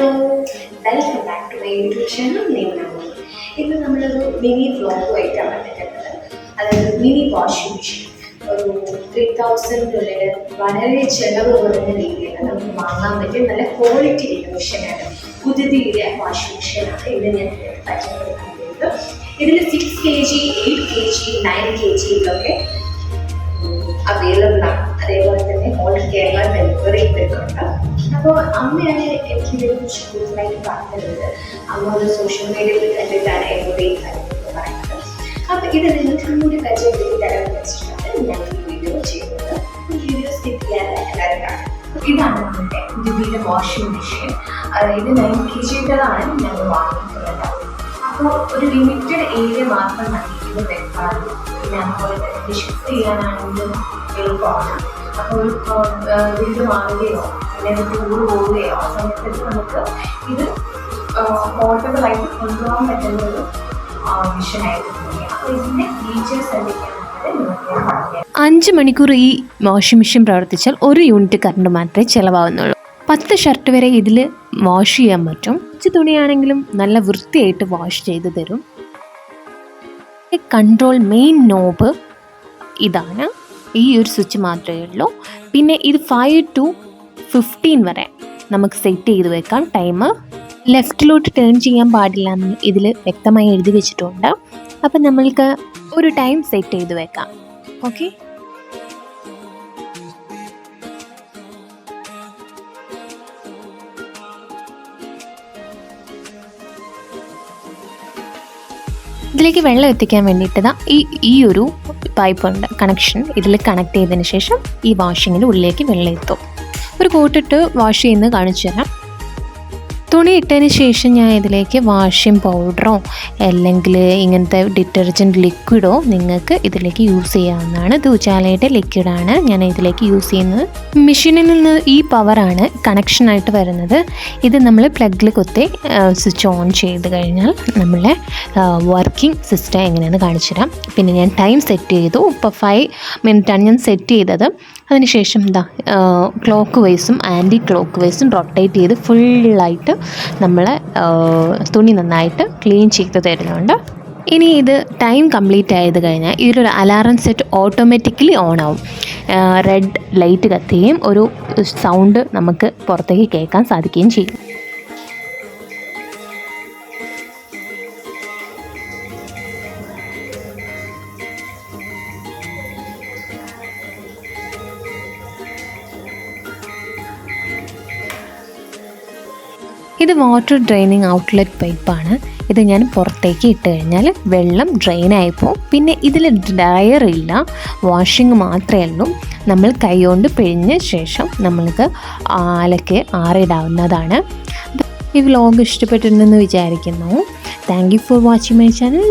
Hello, welcome back to my YouTube channel. ഇന്ന് നമ്മളൊരു mini വ്ലോഗുമായിട്ടാണ് വന്നിട്ടുള്ളത്. അതായത് മിനി വാഷിംഗ് മെഷീൻ ഒരു 3000-നുള്ളിൽ വളരെ ചിലവ് കുറഞ്ഞ രീതിയിൽ നമുക്ക് വാങ്ങാൻ പറ്റിയ നല്ല ക്വാളിറ്റി ഉള്ള മെഷീനാണ്. പുതിയ വാഷിംഗ് മെഷീനാണ് ഇന്ന് ഞാൻ പരിചയപ്പെടുത്താൻ പോകുന്നത്. ഇതിൽ 6 kg, 8 kg, 9 kg ഇതൊക്കെ അവൈലബിൾ ആണ്. അതേപോലെ തന്നെ ഓൾ കേരള ഡെലിവറി വരുന്നുണ്ട്. അപ്പോൾ അമ്മയാണ് എനിക്ക് ഇതിനെക്കുറിച്ച് കൂടുതലായിട്ട് പറഞ്ഞത്. അമ്മ ഒരു സോഷ്യൽ മീഡിയയിൽ കണ്ടിട്ടാണ് എന്നോട് ഈ കാര്യങ്ങൾ പറയുന്നത്. അപ്പോൾ ഇത് നിങ്ങൾക്ക് കൂടി പരിചയപ്പെടുത്തി തരാൻ വെച്ചിട്ടാണ് ഞാൻ ഈ വീഡിയോ ചെയ്യുന്നത്. ഈ വീഡിയോ സ്കിപ്പ് ചെയ്യാൻ എല്ലാവരും കാണും. ഇതാണ് നമ്മുടെ പുതിയ വാഷിംഗ് മെഷീൻ. ഇത് 9 kgയുടേതാണ് ഞങ്ങൾ വാങ്ങിയിട്ടുള്ളത്. അപ്പോൾ ഒരു ലിമിറ്റഡ് ഏരിയ മാത്രം മതി ഇത് വെക്കാറുള്ളൂ. പിന്നെ അതുപോലെ തന്നെ ഷിഫ്റ്റ് ചെയ്യാനാണെങ്കിലും എളുപ്പമാണ്. അപ്പോൾ വീട് മാറുകയോ അല്ലെങ്കിൽ ടൂർ പോവുകയോ ആ സമയത്ത് നമുക്ക് ഇത് പോർട്ടബിളായിട്ട് കൊണ്ടുപോകാൻ പറ്റുന്ന ഒരു മെഷീനായിട്ട് തോന്നി. അപ്പോൾ ഇതിൻ്റെ ഫീച്ചേഴ്സ് എന്തൊക്കെയാണെന്നുള്ളത് 5 മണിക്കൂർ ഈ വാഷിംഗ് മെഷീൻ പ്രവർത്തിച്ചാൽ 1 യൂണിറ്റ് കറണ്ട് മാത്രമേ ചിലവാകുന്നുള്ളൂ. 10 ഷർട്ട് വരെ ഇതിൽ വാഷ് ചെയ്യാൻ പറ്റും. തുണിയാണെങ്കിലും നല്ല വൃത്തിയായിട്ട് വാഷ് ചെയ്ത് തരും. കൺട്രോൾ മെയിൻ നോബ് ഇതാണ്. ഈ ഒരു സ്വിച്ച് മാത്രമേ ഉള്ളൂ. പിന്നെ ഇത് 5 to 15 വരെ നമുക്ക് സെറ്റ് ചെയ്ത് വെക്കാം. ടൈമർ ലെഫ്റ്റിലോട്ട് ടേൺ ചെയ്യാൻ പാടില്ല എന്ന് ഇതിൽ വ്യക്തമായി എഴുതി വെച്ചിട്ടുണ്ട്. അപ്പം നമ്മൾക്ക് ഒരു ടൈം സെറ്റ് ചെയ്ത് വെക്കാം. ഓക്കെ, ഇതിലേക്ക് വെള്ളം എത്തിക്കാൻ വേണ്ടിയിട്ട് ഈ ഒരു പൈപ്പ് ഉണ്ട്, കണക്ഷൻ. ഇതിൽ കണക്ട് ചെയ്തതിന് ശേഷം ഈ വാഷിങ്ങിൻ്റെ ഉള്ളിലേക്ക് വെള്ളം എത്തും. ഒരു കോട്ടിട്ട് വാഷ് ചെയ്യുന്നത് കാണിച്ചു തരാം. തുണി ഇട്ടതിന് ശേഷം ഞാൻ ഇതിലേക്ക് വാഷിംഗ് പൗഡറോ അല്ലെങ്കിൽ ഇങ്ങനത്തെ ഡിറ്റർജൻറ്റ് ലിക്വിഡോ നിങ്ങൾക്ക് ഇതിലേക്ക് യൂസ് ചെയ്യാവുന്നതാണ്. ഇത് ഉജാലയുടെ ലിക്വിഡാണ് ഞാൻ ഇതിലേക്ക് യൂസ് ചെയ്യുന്നത്. മെഷീനിൽ നിന്ന് ഈ പവറാണ് കണക്ഷനായിട്ട് വരുന്നത്. ഇത് നമ്മൾ പ്ലഗിൽ കുത്തി സ്വിച്ച് ഓൺ ചെയ്ത് കഴിഞ്ഞാൽ നമ്മളെ വർക്കിംഗ് സിസ്റ്റം എങ്ങനെയാണെന്ന് കാണിച്ചു തരാം. പിന്നെ ഞാൻ ടൈം സെറ്റ് ചെയ്തു. ഇപ്പോൾ 5 മിനിറ്റാണ് ഞാൻ സെറ്റ് ചെയ്തത്. അതിനുശേഷം ക്ലോക്ക് വൈസും ആൻറ്റി ക്ലോക്ക് വൈസും റൊട്ടേറ്റ് ചെയ്ത് ഫുള്ളായിട്ട് നമ്മളെ തുണി നന്നായിട്ട് ക്ലീൻ ചെയ്ത് തരുന്നുണ്ട്. ഇനി ഇത് ടൈം കംപ്ലീറ്റ് ആയത് കഴിഞ്ഞാൽ ഇതിലൊരു അലാറം സെറ്റ് ഓട്ടോമാറ്റിക്കലി ഓൺ ആവും. റെഡ് ലൈറ്റ് കത്തുകയും ഒരു സൗണ്ട് നമുക്ക് പുറത്തേക്ക് കേൾക്കാൻ സാധിക്കുകയും ചെയ്യും. ഇത് വാട്ടർ ഡ്രെയിനിങ് ഔട്ട്ലെറ്റ് പൈപ്പാണ്. ഇത് ഞാൻ പുറത്തേക്ക് ഇട്ട് കഴിഞ്ഞാൽ വെള്ളം ഡ്രെയിനായിപ്പോൾ. പിന്നെ ഇതിൽ ഡ്രയർ ഇല്ല, വാഷിങ് മാത്രമേ ഉള്ളൂ. നമ്മൾ കൈകൊണ്ട് പിഴിഞ്ഞ ശേഷം നമ്മൾക്ക് അലക്ക് ആറിടാവുന്നതാണ്. ഈ വ്ലോഗ് ഇഷ്ടപ്പെട്ടിട്ടുണ്ടെന്ന് വിചാരിക്കുന്നു. Thank you for watching my channel.